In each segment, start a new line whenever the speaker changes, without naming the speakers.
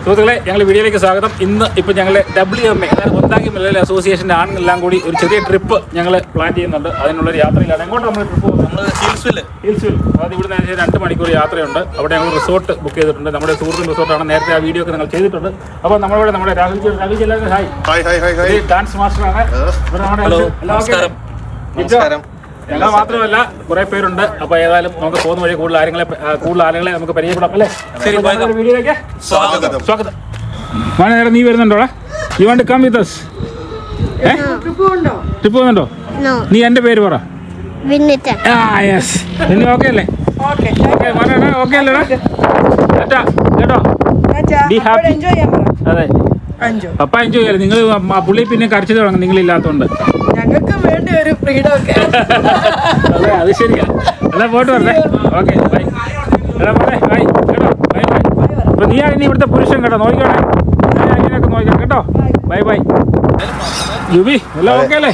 സുഹൃത്തുക്കളെ, ഞങ്ങൾ വീഡിയോയിലേക്ക് സ്വാഗതം. ഇന്ന് ഇപ്പോൾ ഞങ്ങൾ WMA അതായത് വന്താകി മലയാളി അസോസിയേഷൻ്റെ ആണെല്ലാം കൂടി ഒരു ചെറിയ ട്രിപ്പ് ഞങ്ങൾ പ്ലാൻ ചെയ്യുന്നുണ്ട്. അതിനുള്ളൊരു യാത്രയിലാണ്. എങ്ങോട്ട് നമ്മൾ ട്രിപ്പ് പോകുന്നത്? നമ്മൾ ഹിൽസ്വിൽ. അതായത് ഇവിടെ നിന്ന് 2 മണിക്കൂർ യാത്രയുണ്ട്. അവിടെ ഞങ്ങൾ റിസോർട്ട് ബുക്ക് ചെയ്തിട്ടുണ്ട്. നമ്മുടെ സുഹൃത്തിൻ്റെ റിസോർട്ടാണ്. നേരത്തെ ആ വീഡിയോ ഒക്കെ ഞങ്ങൾ ചെയ്തിട്ടുണ്ട്. അപ്പോൾ നമ്മളിവിടെ നമ്മുടെ രാഹുൽ എല്ലാവരും ഹായ്. ഡാൻസ് മാസ്റ്ററാണ്.
നമസ്കാരം.
ഞങ്ങൾ മാത്രമല്ല കുറേ പേരുണ്ട്. അപ്പോൾ ഏതായാലും നമുക്ക് പോകുന്ന വഴി കൂടുതൽ ആളുകളെ നമുക്ക് പരിചയപ്പെടാം അല്ലേ? വീഡിയോയിലേക്ക് സ്വാഗതം. നേരം നീ വരുന്നുണ്ടോടാ? You want to come with us? Trip പോകുന്നുണ്ടോ? നീ എൻ്റെ പേര് പറ. യെസ്. നിന്നെ ഓക്കെ അല്ലേ? ഓക്കെ അല്ലേടാ? കേട്ടോ ബി ഹാപ്പി. അതെ, പപ്പ എൻജോയ് ചെയ്യാം. നിങ്ങൾ പുള്ളി പിന്നെ കരച്ചിൽ തുടങ്ങും നിങ്ങളില്ലാത്തതുകൊണ്ട്.
ഞങ്ങൾക്ക് വേണ്ടി ഒരു ഫ്രീഡം ഒക്കെ.
അതെ, അത് ശരിയാ. എന്നാ പോയിട്ട് വരട്ടെ. Okay, bye. എടാ പോട്ടെ, ബൈ. കേട്ടോ, ബൈ. അപ്പൊ നീ ഇനി ഇവിടുത്തെ പുരുഷൻ കേട്ടോ, നോക്കിക്കോട്ടെ. അങ്ങനെയൊക്കെ നോക്കണം കേട്ടോ. ബൈ. യുബി എല്ലാം ഓക്കെ അല്ലേ?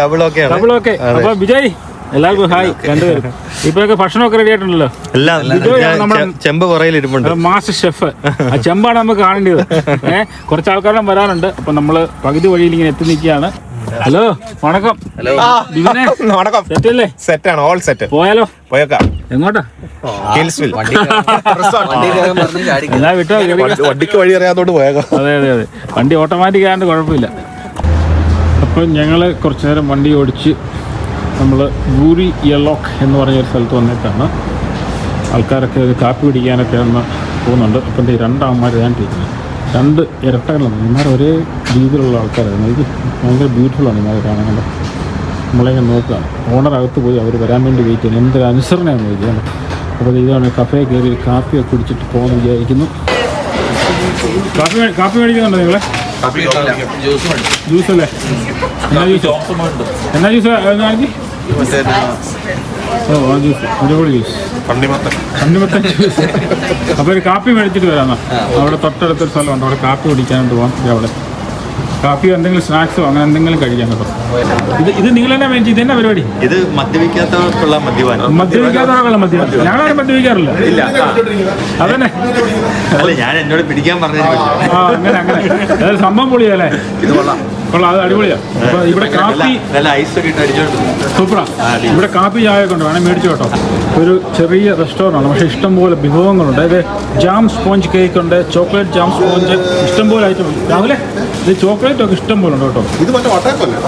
Double okay.
അപ്പൊ വിജയ് എല്ലാവർക്കും ഹായ്. രണ്ടുപേരും ഇപ്പൊക്കെ ഭക്ഷണമൊക്കെ റെഡി ആയിട്ടുണ്ടല്ലോ.
ചെമ്പ് പുറയിലിരിപ്പുണ്ട്.
Master chef. ആ ചെമ്പാണ് നമുക്ക് കാണേണ്ടത്. കുറച്ച് ആൾക്കാരും വരാനുണ്ട്. അപ്പൊ നമ്മള് പകുതി വഴിയിൽ ഇങ്ങനെ എത്തി നിൽക്കുകയാണ്. ഹലോ, വണക്കം.
വണക്കം.
സെറ്റല്ലേ?
സെറ്റാണ്, ഓൾ സെറ്റ്.
പോയാലോ?
പോയേക്കാം.
എങ്ങോട്ടാ?
ഹിൽസ്വിൽ.
എന്നാ വിട്ടോ,
വണ്ടിക്ക് വഴി അറിയാത്തോണ്ട് പോയേക്കാം.
അതെ. വണ്ടി ഓട്ടോമാറ്റിക് ആയതുകൊണ്ട് കുഴപ്പമില്ല. അപ്പം ഞങ്ങൾ കുറച്ചു നേരം വണ്ടി ഓടിച്ച് നമ്മൾ ബൂരി യലോക്ക് എന്ന് പറഞ്ഞൊരു സ്ഥലത്ത് വന്നിട്ടാണ്. ആൾക്കാരൊക്കെ കാപ്പി പിടിക്കാനൊക്കെ ഒന്ന് പോകുന്നുണ്ട്. അപ്പം 2 അമ്മമാർ ഇരിക്കുന്നത് 2 ഇരട്ടകളാണ്. ഇമാർ ഒരേ രീതിയിലുള്ള ആൾക്കാരായിരുന്നു. ഇത് ഭയങ്കര ബ്യൂട്ടിഫുള്ളാണ് ഇമാരെ കാണാൻ. കണ്ടോ, നമ്മളിങ്ങനെ നോക്കുകയാണ്. ഓണറകത്ത് പോയി അവർ വരാൻ വേണ്ടി വെയിറ്റ് ചെയ്യുന്നത്. എന്തൊരു അനുസരണയാണ് ചോദിക്കുന്നത്. അപ്പോൾ ഇതാണ് കഫേ കയറി കാപ്പിയൊക്കെ കുടിച്ചിട്ട് പോകുമെന്ന് വിചാരിക്കുന്നു. കാപ്പി മേടിക്കുന്നുണ്ടോ നിങ്ങളെ? ജ്യൂസ് അല്ലേ? എന്നാ ജ്യൂസ് കാണിക്ക്. ആ ജ്യൂസ്, അടിപൊളി ജ്യൂസ്, തണ്ണിമത്തൻ ജ്യൂസ്. അപ്പോൾ ഒരു കാപ്പി മേടിച്ചിട്ട് വരാമെന്നാ. അവിടെ തൊട്ടടുത്തൊരു സ്ഥലമുണ്ട്, അവിടെ കാപ്പി കുടിക്കാനായിട്ട് പോകാം. അവിടെ കാപ്പിയോ എന്തെങ്കിലും സ്നാക്സോ അങ്ങനെ എന്തെങ്കിലും കഴിക്കാൻ കേട്ടോ. ഇത് നിങ്ങൾ തന്നെ മേടിച്ചു. ഇത് തന്നെ പരിപാടി? ഇത്
മദ്യപിക്കാത്തവർക്കുള്ള മദ്യപാനം.
മദ്യപിക്കാത്തവർക്കുള്ള മദ്യപാനം. ഞങ്ങളാരും മദ്യപിക്കാറില്ല. അതന്നെ
ഞാൻ എന്നോട് പിടിക്കാൻ പറഞ്ഞു.
അങ്ങനെ അതായത് സംഭവം പൊളിയല്ലേ? ഇത് കൊള്ളാം, അത് അടിപൊളിയാണ്. അപ്പൊ ഇവിടെ കാപ്പി സൂപ്പറാ. ഇവിടെ കാപ്പി ചായ കൊണ്ട് വേണേൽ മേടിച്ചു കേട്ടോ. ഒരു ചെറിയ റെസ്റ്റോറൻ്റ് ആണ്, പക്ഷേ ഇഷ്ടംപോലെ വിഭവങ്ങളുണ്ട്. അതായത് ജാം സ്പോഞ്ച് കേക്ക് ഉണ്ട്, ചോക്ലേറ്റ് ജാം സ്പോഞ്ച്, ഇഷ്ടംപോലെ ഐറ്റം. രാവിലെ ഇത് ചോക്ലേറ്റ് ഒക്കെ ഇഷ്ടംപോലെ ഉണ്ട് കേട്ടോ.
ഇത്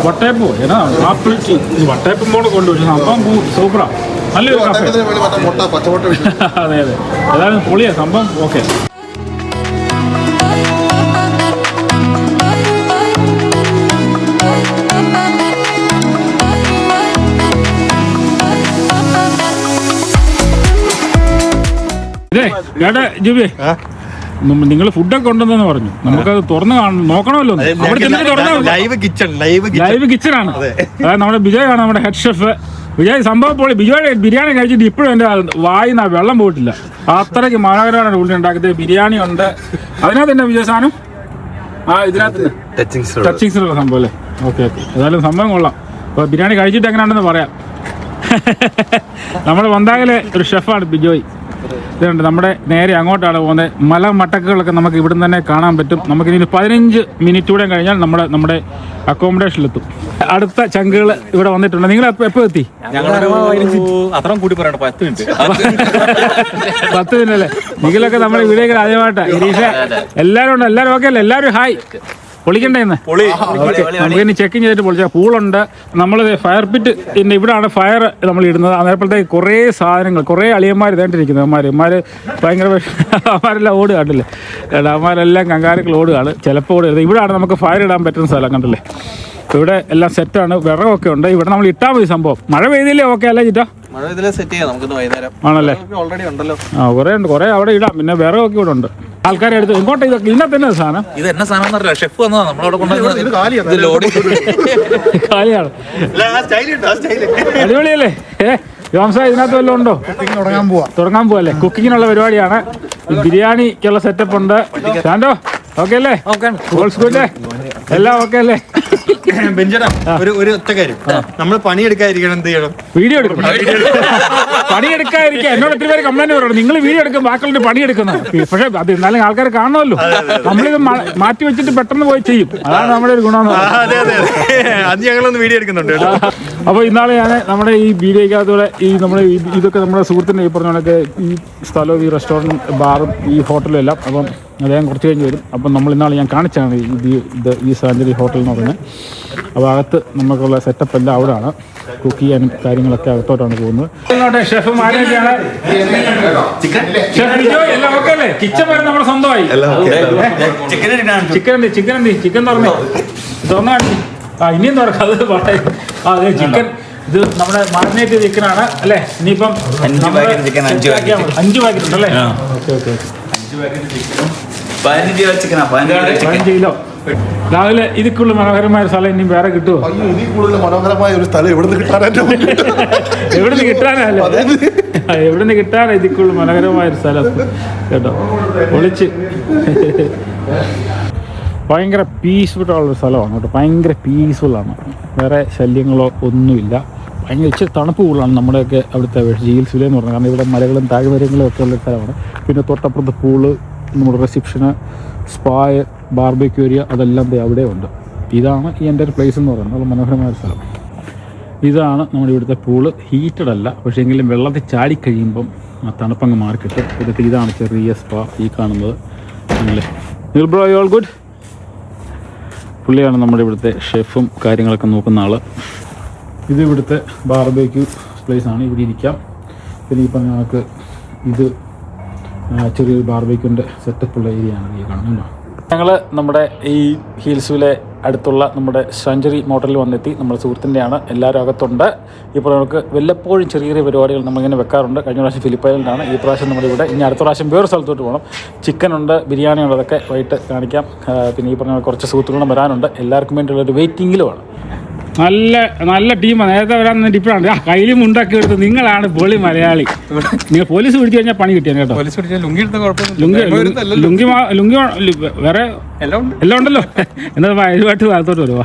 വട്ടയപ്പോ ഏതാ ആപ്പിൾ ടീ. വട്ടയപ്പം കൂടെ കൊണ്ടുപോയി സംഭവം സൂപ്പറാ. നല്ലൊരു കാഫേ. അതെ ഏതായാലും പൊളിയാ സംഭവം. ഓക്കെ. ജൂബി, നിങ്ങൾ ഫുഡൊക്കെ ഉണ്ടെന്ന് പറഞ്ഞു. നമുക്കത് തുറന്ന് നോക്കണമല്ലോ.
ലൈവ്
കിച്ചൺ ആണ്. അതായത് നമ്മുടെ വിജയ് ആണ് നമ്മുടെ ഹെഡ് ഷെഫ്. വിജയ് സംഭവം പോലെ ബിജോയുടെ ബിരിയാണി കഴിച്ചിട്ട് ഇപ്പോഴും എൻ്റെ വായിന്ന് വെള്ളം പോയിട്ടില്ല. അത്രയ്ക്ക് മനോഹരമാണ് ഉള്ളി ഉണ്ടാക്കിയത്. ബിരിയാണി ഉണ്ട്. അതിനകത്ത് തന്നെ വിജയ് സാധനം ഇതിനകത്ത് ടച്ചിങ്സിലുള്ള സംഭവം അല്ലേ? ഓക്കെ. ഏതായാലും സംഭവം കൊള്ളാം. അപ്പോൾ ബിരിയാണി കഴിച്ചിട്ട് എങ്ങനെയാണെന്ന് പറയാം. നമ്മുടെ വന്താകിലെ ഒരു ഷെഫാണ് ബിജോയ്. ഇതുണ്ട്, നമ്മുടെ നേരെ അങ്ങോട്ടാണ് പോകുന്നത്. മലമട്ടക്കുകളൊക്കെ നമുക്ക് ഇവിടെ നിന്ന് തന്നെ കാണാൻ പറ്റും. നമുക്കിനി 15 മിനിറ്റ് കൂടെ കഴിഞ്ഞാൽ നമ്മുടെ അക്കോമഡേഷനിലെത്തും. അടുത്ത ചങ്കുകൾ ഇവിടെ വന്നിട്ടുണ്ട്. നിങ്ങൾ എപ്പോൾ എത്തി?
അത്രയും കൂടി പറയണ്ട, 10 മിനിറ്റ്.
10 മിനിറ്റ് അല്ലേ? നിങ്ങളൊക്കെ നമ്മുടെ വീഡിയോയിൽ ആദ്യമായിട്ടാണ്. ഗിരീഷ് എല്ലാവരും ഉണ്ട്. എല്ലാവരും ഓക്കെ അല്ലേ? എല്ലാവരും ഹായ്. പൊളിക്കണ്ടേന്ന് നമുക്കിനി ചെക്കിങ് ചെയ്തിട്ട് പൊളിച്ചാൽ. പൂളുണ്ട്. നമ്മൾ ഫയർ പിറ്റ് ഇവിടെയാണ് ഫയർ നമ്മൾ ഇടുന്നത്. അതേപോലത്തേക്ക് കുറേ സാധനങ്ങൾ, കുറേ അളിയന്മാർ ഇതായിട്ടിരിക്കുന്നത്. അമ്മമാർ ഭയങ്കര അവന്മാരെല്ലാം ഓടുക കണ്ടില്ലേ? അവന്മാരെല്ലാം കങ്കാരക്കൾ ഓടുകയാണ്. ചിലപ്പോൾ ഓടുക. ഇവിടെയാണ് നമുക്ക് ഫയർ ഇടാൻ പറ്റുന്ന സ്ഥലം കണ്ടില്ലേ? ഇവിടെ എല്ലാം സെറ്റാണ്. വിറകൊക്കെ ഉണ്ട്. ഇവിടെ നമ്മൾ ഇട്ടാൽ മതി സംഭവം. മഴ പെയ്തില്ലേ? ഓക്കെ അല്ലേ ചിറ്റാ? ആണല്ലേ? കുറേ ഉണ്ട്. കുറേ അവിടെ ഇടാം. പിന്നെ വിറകൊക്കെ ഇവിടെ ഉണ്ട്. ആൾക്കാരെ എടുത്ത് ഇങ്ങോട്ട്. ഇതൊക്കെ ഇതിനകത്ത് തന്നെ സാധനം.
ഇത് എന്നെ സാധനം ഷെഫ് വന്നതാ നമ്മളവിടെ
കാലിയാണ്. അടിപൊളിയല്ലേ? ജോംസ ഇതിനകത്ത് വല്ലതും ഉണ്ടോ? തുടങ്ങാൻ പോവല്ലേ? കുക്കിങ്ങിനുള്ള പരിപാടിയാണ്. ബിരിയാണിക്കുള്ള സെറ്റപ്പ് ഉണ്ട്. ശാന്തോ ഓക്കെ അല്ലേ? എല്ലാം ഓക്കെ അല്ലേ?
ബെഞ്ചടാ ഒരു ഒറ്റ കാര്യം, നമ്മൾ പണിയെടുക്കാതിരിക്കണം എന്ത് ചെയ്യണം?
വീഡിയോ എടുക്കണം. പണിയെടുക്കാതിരിക്കുക. എന്നോട് ഒത്തിരി പേര് കംപ്ലൈന്റ് പറയണം, നിങ്ങൾ വീഡിയോ എടുക്കും ബാക്കിയുള്ള പണിയെടുക്കുന്നത്. പക്ഷെ അത് എന്നാലും ആൾക്കാർ കാണുമല്ലോ. നമ്മളിത് മാറ്റി വെച്ചിട്ട് പെട്ടെന്ന് പോയി ചെയ്യും. അതാണ് നമ്മുടെ ഒരു ഗുണം.
അതെ അതെ അതെ, അത് ഞങ്ങളൊന്ന് വീഡിയോ എടുക്കുന്നുണ്ട്.
അപ്പോൾ ഇന്നാളെ ഞാൻ നമ്മുടെ ഈ വീഡിയോക്കകത്തൂടെ നമ്മുടെ ഇതൊക്കെ നമ്മുടെ സുഹൃത്തിൻ്റെ ഈ പറഞ്ഞ കണക്ക് ഈ സ്ഥലവും ഈ റെസ്റ്റോറൻറ്റും ബാറും ഈ ഹോട്ടലും എല്ലാം, അപ്പം അദ്ദേഹം കുറച്ച് കഴിഞ്ഞ് വരും. അപ്പം നമ്മൾ ഇന്നാൾ ഞാൻ കാണിച്ചാണ് ഈ സാഞ്ചുറി ഹോട്ടൽ എന്ന് പറഞ്ഞത്. അപ്പോൾ അകത്ത് നമുക്കുള്ള സെറ്റപ്പ് എല്ലാം അവിടെയാണ്. കുക്ക് ചെയ്യാനും കാര്യങ്ങളൊക്കെ അകത്തോട്ടാണ് പോകുന്നത്. ഷെഫ് മാരൊക്കെയാണ്. എല്ലാം ഓക്കെ അല്ലേ? കിച്ചൺ വരെ നമ്മുടെ സ്വന്തമായി. ചിക്കൻ തുറന്നു കാണിച്ചു. ഇനിയും തുറക്കാം. അത് അതെ, ചിക്കൻ ഇത് നമ്മുടെ മാരിനേറ്റ് ചിക്കനാണ് അല്ലേ? ഇനിയിപ്പം 5 പാക്കറ്റ് ഉണ്ടല്ലേ? Okay okay, 15 kilo. രാവിലെ ഇതിക്കുള്ള മനോഹരമായ സ്ഥലം ഇനിയും വേറെ കിട്ടുമോ?
മനോഹരമായ ഒരു സ്ഥലം എവിടുന്ന്
കിട്ടാനാ ഇതിക്കുള്ള മനോഹരമായ ഒരു സ്ഥലം കേട്ടോ. ഒളിച്ച് ഭയങ്കര പീസ്ഫുള്ളൊരു സ്ഥലമാണ് കേട്ടോ. ഭയങ്കര പീസ്ഫുള്ളാണ്. വേറെ ശല്യങ്ങളോ ഒന്നുമില്ല. ഭയങ്കര ഇച്ചിരി തണുപ്പ് കൂടുതലാണ് നമ്മുടെയൊക്കെ അവിടുത്തെ ഹിൽസ് വില എന്ന് പറഞ്ഞാൽ. കാരണം ഇവിടെ മലകളും താഴ്വരങ്ങളും ഒക്കെ ഉള്ള സ്ഥലമാണ്. പിന്നെ തൊട്ടപ്പുറത്ത് പൂള്, നമ്മുടെ റിസപ്ഷന്, സ്പായ്, ബാർബിക്യൂ ഏരിയ അതെല്ലാം അവിടെ ഉണ്ട്. ഇതാണ് ഈ എൻ്റെ ഒരു പ്ലേസ് എന്ന് പറയുന്നത്. നല്ല മനോഹരമായ സ്ഥലം. ഇതാണ് നമ്മുടെ ഇവിടുത്തെ പൂള്. ഹീറ്റഡ് അല്ല, പക്ഷേ എങ്കിലും വെള്ളത്തിൽ ചാടിക്കഴിയുമ്പം ആ തണുപ്പങ്ങ് മാറി കിട്ടും. എന്നിട്ട് ഇതാണ് ചെറിയ സ്പാ ഈ കാണുന്നത് അല്ലേ. Bro you all good? പുള്ളിയാണ് നമ്മുടെ ഇവിടുത്തെ ഷെഫും കാര്യങ്ങളൊക്കെ നോക്കുന്ന ആൾ. ഇത് ഇവിടുത്തെ ബാർബിക്യൂ പ്ലേസാണ്. ഇവിടെ ഇരിക്കാം. പിന്നെ ഈ പറഞ്ഞ നമുക്ക് ഇത് ചെറിയൊരു ബാർബിക്യൂൻ്റെ സെറ്റപ്പുള്ള ഏരിയ ആണ് ഈ കാണുന്നത്. ഞങ്ങൾ നമ്മുടെ ഈ ഹിൽസിലെ അടുത്തുള്ള നമ്മുടെ സാഞ്ചുറി മോട്ടലിൽ വന്നെത്തി. നമ്മുടെ സുഹൃത്തിൻ്റെയാണ്. എല്ലാവരും അകത്തുണ്ട്. ഇപ്പോൾ നമുക്ക് വല്ലപ്പോഴും ചെറിയ ചെറിയ പരിപാടികൾ നമ്മളിങ്ങനെ വെക്കാറുണ്ട്. കഴിഞ്ഞ പ്രാവശ്യം ഫിലിപ്പ് ഐലൻഡാണ്. ഈ പ്രാവശ്യം നമ്മളിവിടെ. ഇനി അടുത്ത പ്രാവശ്യം വേറെ സ്ഥലത്തോട്ട് പോകണം. ചിക്കനുണ്ട്, ബിരിയാണി ഉണ്ട്, അതൊക്കെ വൈകിട്ട് കാണിക്കാം. പിന്നെ ഈ പറഞ്ഞ കുറച്ച് സുഹൃത്തുക്കളും വരാനുണ്ട്. എല്ലാവർക്കും വേണ്ടിയുള്ളൊരു വെയിറ്റിങ്ങിലുമാണ്. നല്ല ടീമാണ്. നേരത്തെ വരാൻ ഇപ്പോഴാണ് കയ്യിലും ഉണ്ടാക്കി എടുത്ത്. നിങ്ങളാണ് പൊളി മലയാളി. നിങ്ങൾ പോലീസ് പിടിച്ചു കഴിഞ്ഞാൽ പണി കിട്ടിയാണ് കേട്ടോ. ലുങ്കി വേറെ എല്ലാം ഉണ്ടല്ലോ. എന്നാൽ ഇതുമായിട്ട് ഭാഗത്തോട്ട് വരുവാ.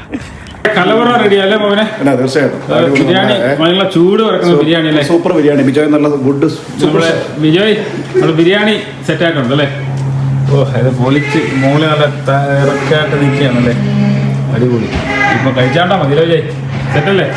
കലവറ റെഡി അല്ലേ മോനെ? ബിരിയാണി നല്ല ചൂട് കിടക്കുന്ന ബിരിയാണി അല്ലേ?
സൂപ്പർ ബിരിയാണി. ബിജോയ് നല്ല ഗുഡ്.
നമ്മുടെ ബിജോയ് നമ്മുടെ ബിരിയാണി സെറ്റായിട്ടുണ്ട് അല്ലേ? ഓ, ഇത് പൊളിച്ച് മോള് നല്ല ഇറക്കായിട്ട് നിൽക്കുകയാണല്ലേ. അടിപൊളി. ഇപ്പൊ കഴിച്ചാണ്ടാ മതി ജയ്. സെറ്റല്ലേ?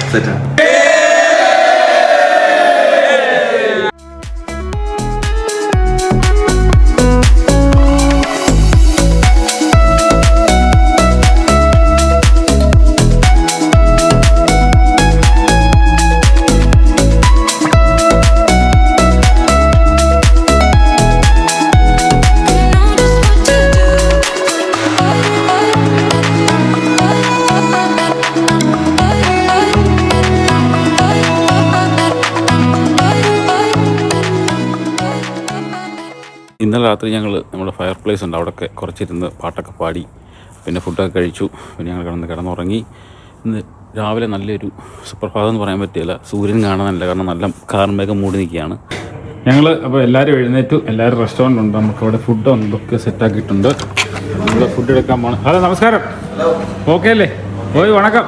ഇന്നലെ രാത്രി ഞങ്ങൾ നമ്മുടെ ഫയർ പ്ലേസ് ഉണ്ട്, അവിടെയൊക്കെ കുറച്ചിരുന്ന് പാട്ടൊക്കെ പാടി, പിന്നെ ഫുഡൊക്കെ കഴിച്ചു. പിന്നെ ഞങ്ങൾ കിടന്നുറങ്ങി. ഇന്ന് രാവിലെ നല്ലൊരു സുപ്രഭാതം എന്ന് പറയാൻ പറ്റില്ല. സൂര്യൻ കാണാനല്ല, കാരണം നല്ല കാർമേഘം മൂടി നിൽക്കുകയാണ്. ഞങ്ങൾ അപ്പോൾ എല്ലാവരും എഴുന്നേറ്റു. എല്ലാവരും റെസ്റ്റോറൻ്റ് ഉണ്ട്, നമുക്കവിടെ ഫുഡ് എന്തൊക്കെ സെറ്റാക്കിയിട്ടുണ്ട്. നമ്മൾ ഫുഡ് എടുക്കാൻ പോകണം. ഹലോ, നമസ്കാരം. ഓക്കെ അല്ലേ? ഓയ് വണക്കം.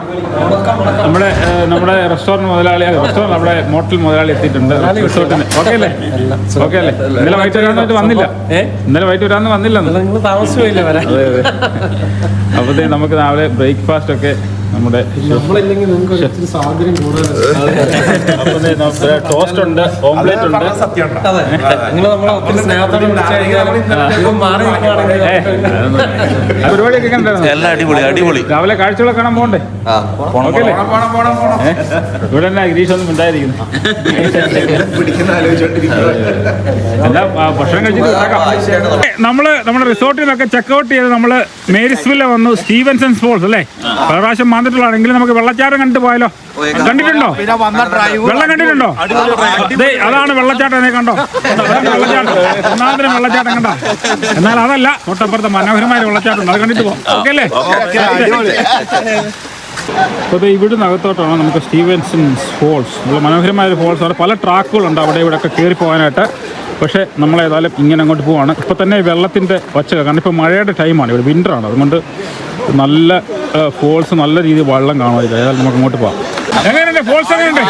നമ്മുടെ റെസ്റ്റോറൻറ്റ് മുതലാളി, നമ്മുടെ മോട്ടൽ മുതലാളി എത്തിയിട്ടുണ്ട് റിസോർട്ടിന്. ഓക്കെ അല്ലേ? ഓക്കെ അല്ലേ? ഇന്നലെ വൈകിട്ട് വരാനായിട്ട് വന്നില്ല. ഇന്നലെ വൈകിട്ട് വരാമെന്ന് വന്നില്ല.
താമസിച്ചില്ല വരാൻ.
അതെ അതെ. അപ്പോഴത്തേ നമുക്ക് രാവിലെ ബ്രേക്ക്ഫാസ്റ്റ് ഒക്കെ നമ്മുടെ ടോസ്റ്റ് ഉണ്ട്, ഓംലെറ്റ് ഉണ്ട്. പരിപാടിയൊക്കെ കണ്ടായിരുന്നു. രാവിലെ കാഴ്ചകളൊക്കെ കാണാൻ പോകണ്ടേ? ഓക്കെ അല്ലേ? ഇവിടെ തന്നെ ഗിരീഷ് ഒന്നും ഉണ്ടായിരിക്കുന്നു. എല്ലാ ഭക്ഷണം കഴിച്ചിട്ട് നമ്മുടെ റിസോർട്ടിൽ നിന്നൊക്കെ ചെക്കൗട്ട് ചെയ്ത് നമ്മള് മേരിസ്വില്ല വന്നു. സ്റ്റീവൻസൺ ഫോൾസ് അല്ലേ? പ്രാവശ്യം വന്നിട്ടുള്ളതാണെങ്കിൽ നമുക്ക് വെള്ളച്ചാട്ടം കണ്ടിട്ട് പോയാലോ? കണ്ടിട്ടുണ്ടോ? വെള്ളം കണ്ടിട്ടുണ്ടോ? അതാണ് വെള്ളച്ചാട്ടം. എന്നെ കണ്ടോ? വെള്ളച്ചാട്ടം, ഒന്നാമതിന് വെള്ളച്ചാട്ടം കണ്ടോ? എന്നാൽ അതല്ല, തൊട്ടപ്പുറത്തെ മനോഹരമായ വെള്ളച്ചാട്ടം ഉണ്ട്, അത് കണ്ടിട്ട് പോകാം. ഓക്കെ അല്ലേ? അപ്പോൾ ഇവിടുന്ന് അകത്തോട്ടാണ് നമുക്ക് സ്റ്റീവൻസൺ ഫോൾസ്. നല്ല മനോഹരമായ ഒരു ഫോൾസ് ആണ്. പല ട്രാക്കുകളുണ്ട് അവിടെ ഇവിടെ ഒക്കെ കയറി പോകാനായിട്ട്. പക്ഷേ നമ്മളേതായാലും ഇങ്ങനെ അങ്ങോട്ട് പോവാണ്. ഇപ്പോൾ തന്നെ വെള്ളത്തിൻ്റെ ഒച്ച കാരണം ഇപ്പോൾ മഴയുടെ ടൈമാണ്, ഇവിടെ വിൻ്ററാണ്, അതുകൊണ്ട് നല്ല ഫോൾസ് നല്ല രീതിയിൽ വെള്ളം കാണുമായിരിക്കും. ഏതായാലും നമുക്ക് അങ്ങോട്ട് പോവാം. എങ്ങനെയുണ്ട് ഫോൾസ്? എങ്ങനെയുണ്ട്?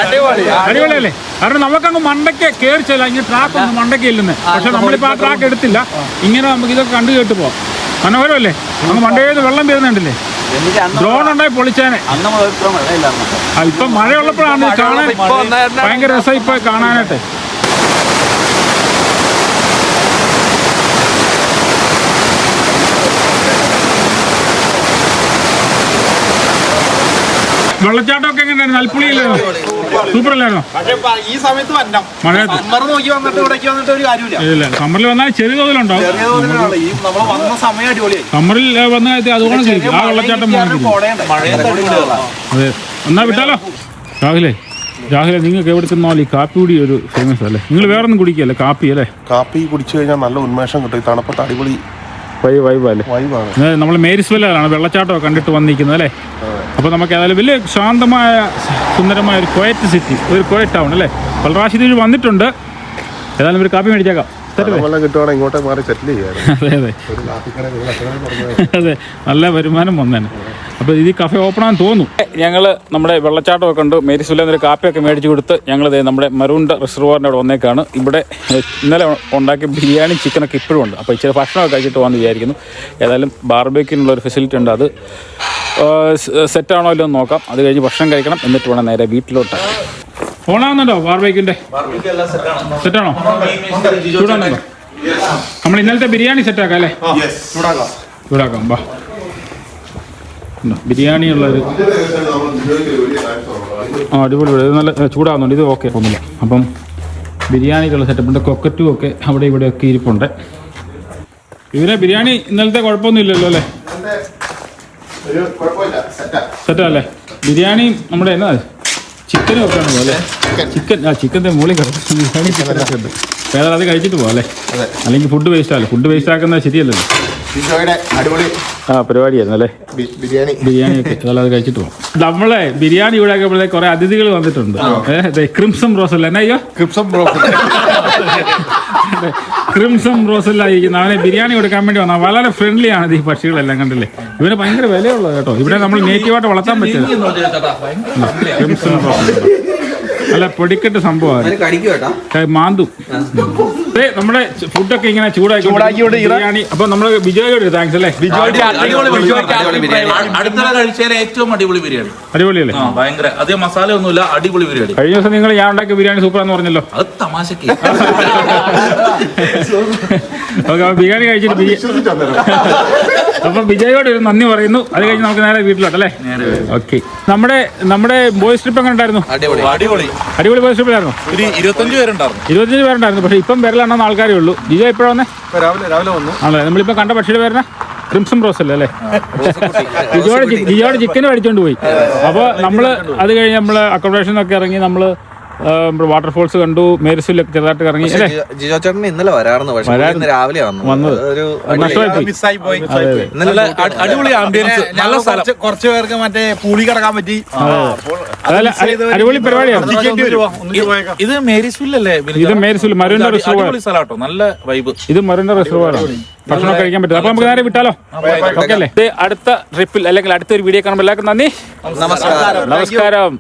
അടിപൊളിയല്ലേ? കാരണം നമുക്കങ്ങ് മണ്ടയ്ക്ക് കയറിച്ചല്ല, ഇങ്ങനെ ട്രാക്ക് ഒന്നും മണ്ടയ്ക്ക് ഇല്ലെന്ന്. പക്ഷെ നമ്മളിപ്പോൾ ആ ട്രാക്ക് എടുത്തില്ല, ഇങ്ങനെ നമുക്ക് ഇതൊക്കെ കണ്ടു കേട്ട് പോവാം. മനോഹരമല്ലേ? അങ്ങ് മണ്ടയിൽ വെള്ളം വരുന്നുണ്ടല്ലേ? ഡ്രോൺ ഉണ്ടായി പൊളിച്ചാനെ. ഇപ്പം മഴയുള്ളപ്പോഴാണ് കാണാൻ ഭയങ്കര രസം ഇപ്പൊ കാണാനായിട്ട്. വെള്ളച്ചാട്ടമൊക്കെ എങ്ങനെയായിരുന്നു? നൽപ്പുളിയില്ലായിരുന്നു? സൂപ്പർ അല്ലായിരുന്നോ?
ഈ സമയത്ത്
മഴയത്ത് ഇല്ല, സമ്മറിൽ വന്നാൽ ചെറിയ തോതിലുണ്ടാവും. സമ്മറിൽ വന്ന അതുകൊണ്ട് ശരിക്കും ആ വെള്ളച്ചാട്ടം അതെ. എന്നാ വിട്ടാലോ? രാഹുലെ നിങ്ങൾക്ക് എവിടെ ചെന്നാൽ ഈ കാപ്പി കൂടി ഒരു ഫേമസ് അല്ലേ? നിങ്ങൾ വേറെ ഒന്നും കുടിക്കല്ലേ? കാപ്പി അല്ലേ?
കാപ്പി കുടിച്ചു കഴിഞ്ഞാൽ നല്ല ഉന്മേഷം കിട്ടും. തണുപ്പത്ത് അടിപൊളി
വൈബല്ലേ? നമ്മൾ മേരിസ്വെല്ലാണ് വെള്ളച്ചാട്ടമൊക്കെ കണ്ടിട്ട് വന്നിരിക്കുന്നത് അല്ലേ? അപ്പോൾ നമുക്ക് ഏതായാലും വലിയ ശാന്തമായ സുന്ദരമായ ഒരു ക്വയറ്റ് സിറ്റി, ഒരു ക്വയറ്റ് ടൗൺ അല്ലേ? പൽറാശിദ് വന്നിട്ടുണ്ട്. ഏതായാലും ഒരു കാപ്പി മേടിച്ചേക്കാം.
കിട്ടുവാണെങ്കിൽ ഇങ്ങോട്ട് മാറി സെറ്റിൽ ചെയ്യാം.
അതെ, നല്ല വരുമാനം വന്നേനെ. അപ്പോൾ ഇത് കഫേ ഓപ്പൺ ആണെന്ന് തോന്നുന്നു. ഞങ്ങൾ നമ്മുടെ വെള്ളച്ചാട്ടമൊക്കെ ഉണ്ട്, മേരിസ്വെല്ലിൽ നിന്നൊരു കാപ്പിയൊക്കെ മേടിച്ച് കൊടുത്ത് ഞങ്ങൾ നമ്മുടെ മറൂണ്ട റിസർവോറിൻ്റെ അവിടെ വന്നേക്കാണ്. ഇവിടെ ഇന്നലെ ഉണ്ടാക്കിയ ബിരിയാണി ചിക്കനൊക്കെ ഇപ്പോഴും ഉണ്ട്. അപ്പോൾ ഇച്ചിരി ഭക്ഷണമൊക്കെ കഴിച്ചിട്ട് വന്ന് വിചാരിക്കുന്നു. ഏതായാലും ബാർബേക്കിനുള്ള ഒരു ഫെസിലിറ്റി ഉണ്ട്, അത് സെറ്റാണോ ഇല്ലോ എന്ന് നോക്കാം. അത് കഴിഞ്ഞ് ഭക്ഷണം കഴിക്കണം, എന്നിട്ട് വേണം നേരെ വീട്ടിലോട്ട്. ഓണാവുന്നുണ്ടോ ബാർബേക്കിൻ്റെ? സെറ്റാണോ? ചൂടാകുന്നുണ്ടോ? നമ്മൾ ഇന്നലത്തെ ബിരിയാണി സെറ്റാക്കാം അല്ലേ? ചൂടാക്കാം. ബാ, ബിരിയാണി ഉള്ളൊരു അടിപൊളി. ഇത് നല്ല ചൂടാകുന്നുണ്ട്. ഇത് ഓക്കെ ഒന്നുമില്ല. അപ്പം ബിരിയാണിക്കുള്ള സെറ്റപ്പ് ഉണ്ട്. കൊക്കറ്റും ഒക്കെ അവിടെ ഇവിടെയൊക്കെ ഇരിപ്പുണ്ട്. ഇവരെ ബിരിയാണി ഇന്നലത്തെ കുഴപ്പമൊന്നും ഇല്ലല്ലോ അല്ലേ? സെറ്റാ അല്ലേ? ബിരിയാണി നമ്മുടെ എന്നാ ചിക്കനും ഒക്കെ ആണല്ലോ അല്ലേ? ചിക്കൻ്റെ മുകളിൽ കിടക്കും ബിരിയാണി, ചിക്കനൊക്കെ ഉണ്ട്. ഏതായാലും അത് കഴിച്ചിട്ട് പോകാം അല്ലേ? അല്ലെങ്കിൽ ഫുഡ് വേസ്റ്റ് ആവില്ല. ഫുഡ് വേസ്റ്റ് ആക്കുന്നത് ശരിയല്ലല്ലോ. പരിപാടിയായിരുന്നു അല്ലേ? ബിരിയാണിയൊക്കെ ഏതായാലും അത് കഴിച്ചിട്ട് പോകാം. നമ്മളെ ബിരിയാണി ഇവിടെ ആക്കുമ്പോഴത്തേക്ക് കുറെ അതിഥികൾ വന്നിട്ടുണ്ട്. ക്രിംസം റോസല്ല എന്നാ? അയ്യോ, ക്രിംസം റോസല്ലായിരിക്കുന്നു. അവനെ ബിരിയാണി കൊടുക്കാൻ വേണ്ടി വന്നാൽ വളരെ ഫ്രണ്ട്ലി ആണ് ഈ പക്ഷികളെല്ലാം. കണ്ടില്ലേ? ഇവന് ഭയങ്കര വിലയുള്ളത് കേട്ടോ. ഇവിടെ നമ്മൾ നേറ്റീവായിട്ട് വളർത്താൻ പറ്റില്ല. ക്രിംസം റോസൽ അല്ല, പൊടിക്കെട്ട് സംഭവമാണ്, മാന്തും. നമ്മുടെ ഫുഡൊക്കെ ഇങ്ങനെ ചൂടാക്കി ബിരിയാണി. അപ്പൊ നമ്മള് ബിജോയോട് താങ്ക്സ് അല്ലേ?
ഏറ്റവും അടിപൊളി ബിരിയാണി.
അടിപൊളിയല്ലേ?
ഭയങ്കര അധികം മസാല ഒന്നുമില്ല, അടിപൊളി ബിരിയാണി.
കഴിഞ്ഞ ദിവസം നിങ്ങൾ ഞാൻ ഉണ്ടാക്കിയ ബിരിയാണി സൂപ്പറാന്ന് പറഞ്ഞല്ലോ.
അത് തമാശക്ക്.
ബിരിയാണി കഴിച്ചിട്ട് അപ്പൊ വിജയോട് ഒരു നന്ദി പറയുന്നു. അത് കഴിഞ്ഞ് നമുക്ക് നേരെ വീട്ടിലോട്ടല്ലേ? ഓക്കെ. നമ്മുടെ ബോയ്സ് ട്രിപ്പ് എങ്ങനെ ഉണ്ടായിരുന്നു? അടിപൊളി ബോയ്സ് ട്രിപ്പിലായിരുന്നു. 25 പേരുണ്ടായിരുന്നു. പക്ഷെ ഇപ്പം വരലാണെന്ന് ആൾക്കാരേ ഉള്ളൂ. ജിജോ എപ്പോഴാണ് വന്നേ?
രാവിലെ വന്നു.
ആണല്ലേ? നമ്മളിപ്പോ കണ്ട പക്ഷിയുടെ പേരണ ക്രിംസം റോസ് അല്ലേ? ജിജോയുടെ ചിക്കൻ മേടിച്ചോണ്ട് പോയി. അപ്പോൾ നമ്മള് അത് കഴിഞ്ഞ് നമ്മള് അക്കോമഡേഷനൊക്കെ ഇറങ്ങി നമ്മള് വാട്ടർഫോൾസ് കണ്ടു, മേരിസ്വെല്ലൊക്കെ ചെറുതായിട്ട് ഇറങ്ങി അല്ലേ?
ജിജോ ചേട്ടൻ ഇന്നലെ വരാറുണ്ട്, പക്ഷേ ഇന്ന് രാവിലെ വന്നത്.
അടിപൊളി ആംബിയൻസ്, നല്ല സ്ഥലം.
കുറച്ച് പേർക്ക് മറ്റേ പൂളി കിടക്കാൻ പറ്റി.
അടിപൊളി പരിപാടിയാണ്.
ഇത് മേരിസ്വില്ലല്ലേ?
ഇത് മേരിസ്വില്ല, മറൂണ്ട റിസർവോയർ
സ്ഥലമാട്ടോ, നല്ല വൈബ്.
ഇത് മറൂണ്ട റിസർവോയറാണ്. ഭക്ഷണം കഴിക്കാൻ പറ്റും. അപ്പൊ നമുക്ക് നേരെ വിട്ടാലോ? ഓക്കെ അല്ലേ? അടുത്ത ട്രിപ്പിൽ അല്ലെങ്കിൽ അടുത്തൊരു വീഡിയോ കാണുമ്പോൾ എല്ലാവർക്കും നന്ദി, നമസ്കാരം.